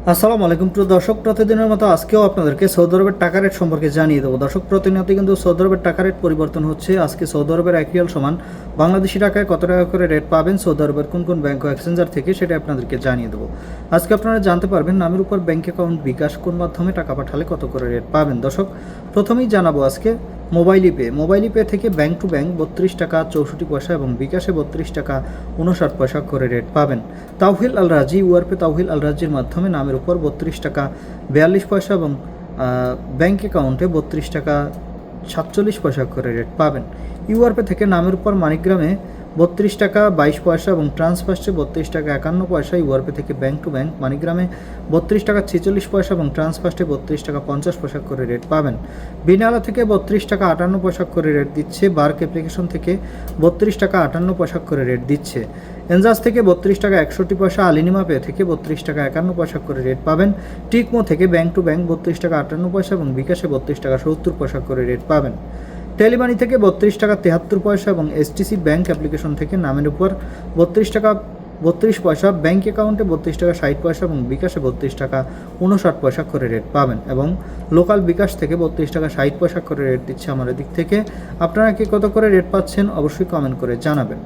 আসসালামু আলাইকুম প্রিয় দর্শক, প্রতিদিনের মতো আজকেও আপনাদেরকে সৌদি আরবের টাকা রেট সম্পর্কে জানিয়ে দেবো। দর্শক, প্রতিনিয়ত কিন্তু সৌদি আরবের টাকা রেট পরিবর্তন হচ্ছে। আজকে সৌদি আরবের 1 রিয়াল সমান বাংলাদেশি টাকায় কত টাকা করে রেট পাবেন সৌদি আরবের কোন কোন ব্যাংক ও এক্সচেঞ্জার থেকে, সেটা আপনাদেরকে জানিয়ে দেবো। আজকে আপনারা জানতে পারবেন নামের উপর ব্যাংক অ্যাকাউন্ট বিকাশ কোন মাধ্যমে টাকা পাঠালে কত করে রেট পাবেন। দর্শক, প্রথমেই জানাবো আজকে মোবাইল পে থেকে ব্যাংক টু ব্যাংক 32 টাকা 64 পয়সা এবং বিকাশে 32 টাকা 59 পয়সা করে রেট পাবেন। তাওহিল আল রাজি পে তাওহিল আল রাজির মাধ্যমে নামের উপর 32 টাকা 42 পয়সা এবং ব্যাংক অ্যাকাউন্টে 32 টাকা 47 পয়সা করে রেট পাবেন। পে থেকে নামের উপর মানিগ্রামে 32 টাকা 22 পয়সা এবং ট্রান্সফার্স্টে 32 টাকা 51 পয়সা। পে থেকে ব্যাংক টু ব্যাংক মানিগ্রামে 32 টাকা 46 পয়সা এবং ট্রান্সফার্স্টে 32 টাকা 50 পয়সা করে রেট পাবেন। বিনালা থেকে 32 টাকা 58 পয়সা করে রেট দিচ্ছে। বার্ক অ্যাপ্লিকেশন থেকে 32 টাকা 58 পয়সা করে রেট দিচ্ছে। এনজাস থেকে 32 টাকা 61 পয়সা। আলিনিমা পে থেকে 32 টাকা 51 পয়সা করে রেট পাবেন। টিকমো থেকে ব্যাংক টু ব্যাংক 32 টাকা 58 পয়সা এবং বিকাশে 32 টাকা 70 পয়সা করে রেট পাবেন। টেলিমানি থেকে 32 টাকা 73 পয়সা এবং এসটিসি ব্যাংক অ্যাপ্লিকেশন থেকে নামের উপর 32 টাকা 32 পয়সা, ব্যাংক অ্যাকাউন্টে 32 টাকা 60 পয়সা এবং বিকাশে 32 টাকা 59 পয়সা করে রেট পাবেন। এবং লোকাল বিকাশ থেকে 32 টাকা 60 পয়সা করে রেট দিচ্ছে আমাদের দিক থেকে। আপনারা কি কত করে রেট পাচ্ছেন অবশ্যই কমেন্ট করে জানাবেন।